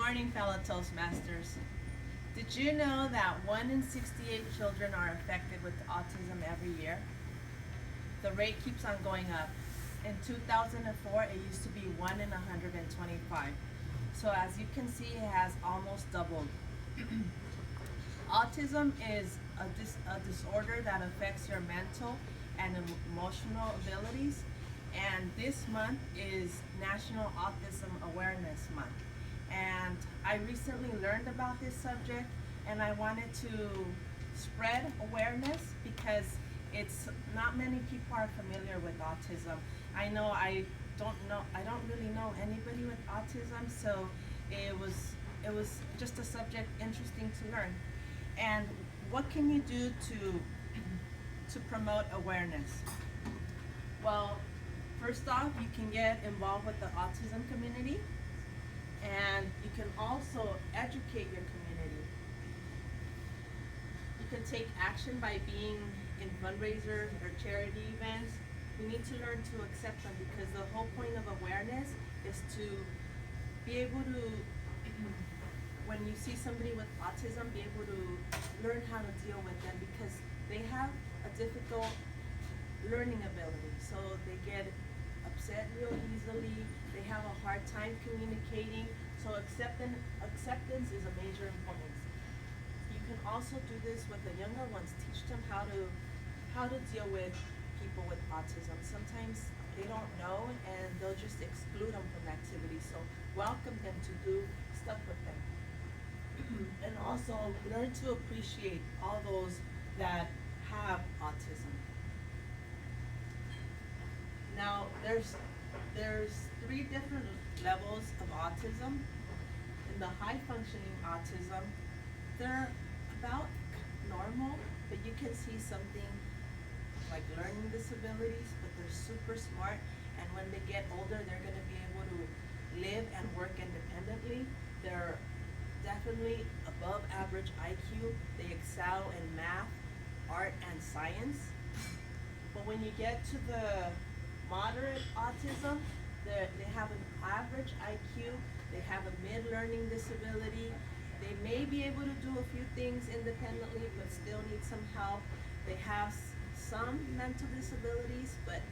morning, fellow Toastmasters. Did you know that 1 in 68 children are affected with autism every year? The rate keeps on going up. In 2004, it used to be 1 in 125. So as you can see, it has almost doubled. Autism is a disorder that affects your mental and emotional abilities, and this month is National Autism Awareness Month. And I recently learned about this subject, and I wanted to spread awareness because it's not many people are familiar with autism. I don't really know anybody with autism, so it was just a subject interesting to learn. And what can you do to promote awareness? Well, first off, you can get involved with the autism community, and you can also educate your community. You can take action by being in fundraisers or charity events. We need to learn to accept them because the whole point of awareness is to be able to, when you see somebody with autism, be able to learn how to deal with them because they have a difficult learning ability. So they get upset real easily. They have a hard time communicating. So acceptance is a major importance. You can also do this with the younger ones. Teach them how to deal with people with autism. Sometimes they don't know and they'll just exclude them from activities. So welcome them to do stuff with them. And also learn to appreciate all those that have autism. Now there's 3 different levels of autism. In the high functioning autism, they're about normal, but you can see something like learning disabilities, but they're super smart, and when they get older, they're going to be able to live and work independently. They're definitely above average IQ. They excel in math, art, and science. But when you get to the moderate autism, they have an average IQ, they have a mid-learning disability, they may be able to do a few things independently but still need some help. They have some mental disabilities, but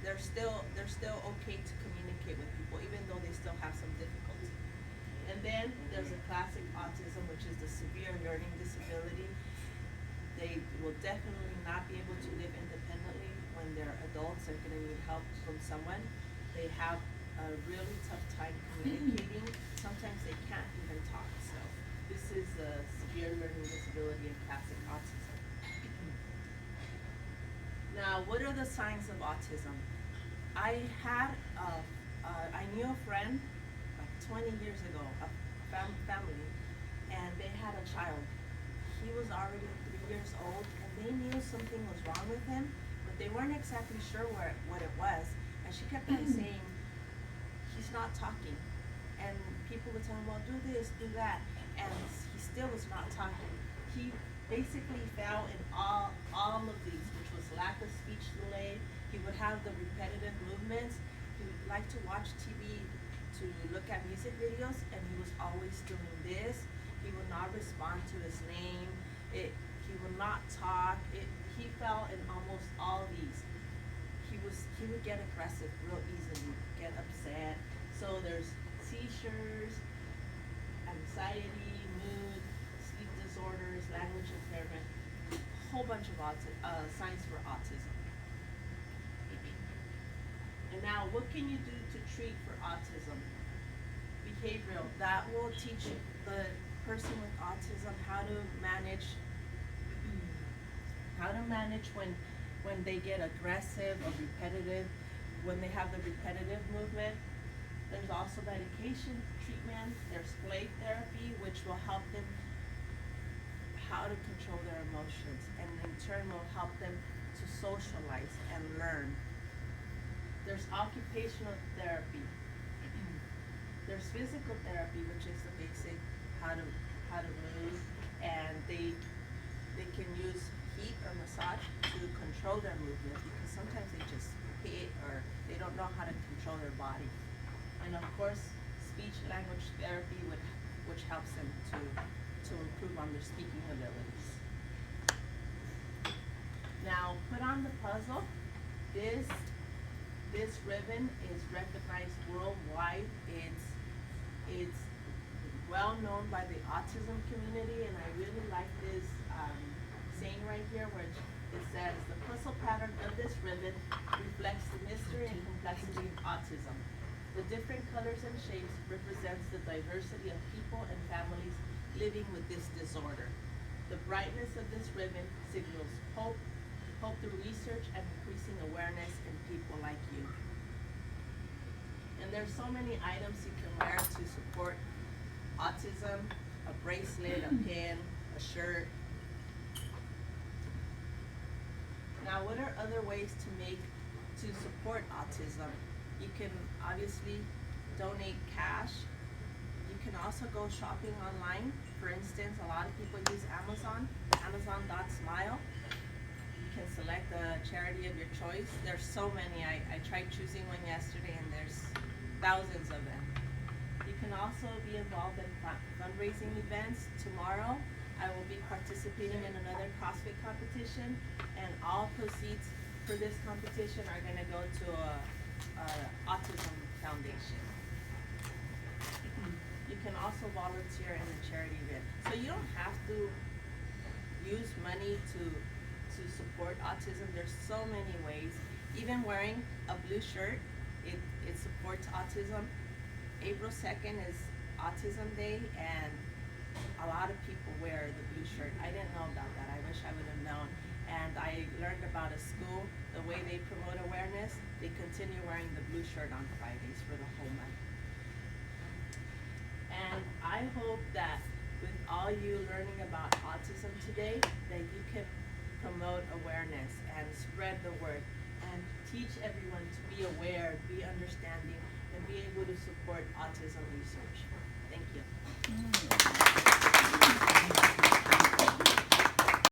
they're still okay to communicate with people even though they still have some difficulty. And then there's a classic autism, which is the severe learning disability. They will definitely not be able to live independently. When they're adults, they're going to need help from someone. They have a really tough time communicating. Sometimes they can't even talk. So this is a severe learning disability and classic autism. Now, what are the signs of autism? I knew a friend like 20 years ago, a family, and they had a child. He was already 3 years old, and they knew something was wrong with him, but they weren't exactly sure what it was. And she kept on saying, he's not talking. And people would tell him, well, do this, do that. And he still was not talking. He basically fell in all of these, which was lack of speech delay. He would have the repetitive movements. He would like to watch TV to look at music videos, and he was always doing this. He would not respond to his name. He would not talk. He fell in almost all these. He would get aggressive real easily, get upset. So there's seizures, anxiety, mood, sleep disorders, language impairment, a whole bunch of signs for autism. And now, what can you do to treat for autism? Behavioral, that will teach the person with autism how to manage when they get aggressive or repetitive, when they have the repetitive movement. There's also medication treatment. There's play therapy, which will help them how to control their emotions, and in turn will help them to socialize and learn. There's occupational therapy. There's physical therapy, which is the basic how to move, and they can use heat or massage to control their movement because sometimes they just hit or they don't know how to control their body. And of course, speech language therapy would which helps them to improve on their speaking abilities. Now, put on the puzzle. This ribbon is recognized worldwide. It's well known by the autism community, and I really like this saying right here, which it says, the puzzle pattern of this ribbon reflects the mystery and complexity of autism. The different colors and shapes represents the diversity of people and families living with this disorder. The brightness of this ribbon signals hope through research and increasing awareness in people like you. And there's so many items you can wear to support autism: a bracelet, a pin, a shirt. Now, what are other ways to support autism? You can obviously donate cash. You can also go shopping online. For instance, a lot of people use Amazon, Amazon.smile. You can select a charity of your choice. There's so many. I tried choosing one yesterday, and there's thousands of them. You can also be involved in fundraising events. Tomorrow, I will be participating in another CrossFit competition, and all proceeds for this competition are going to go to a autism foundation. You can also volunteer in a charity event. So you don't have to use money to support autism. There's so many ways. Even wearing a blue shirt, it supports autism. April 2nd is Autism Day, and a lot of people wear the blue shirt. I didn't know about that. I wish I would have known. And I learned about a school, the way they promote awareness, they continue wearing the blue shirt on Fridays for the whole month. And I hope that with all you learning about autism today, that you can promote awareness and spread the word and teach everyone to be aware, be understanding, and be able to support autism research. Thank you.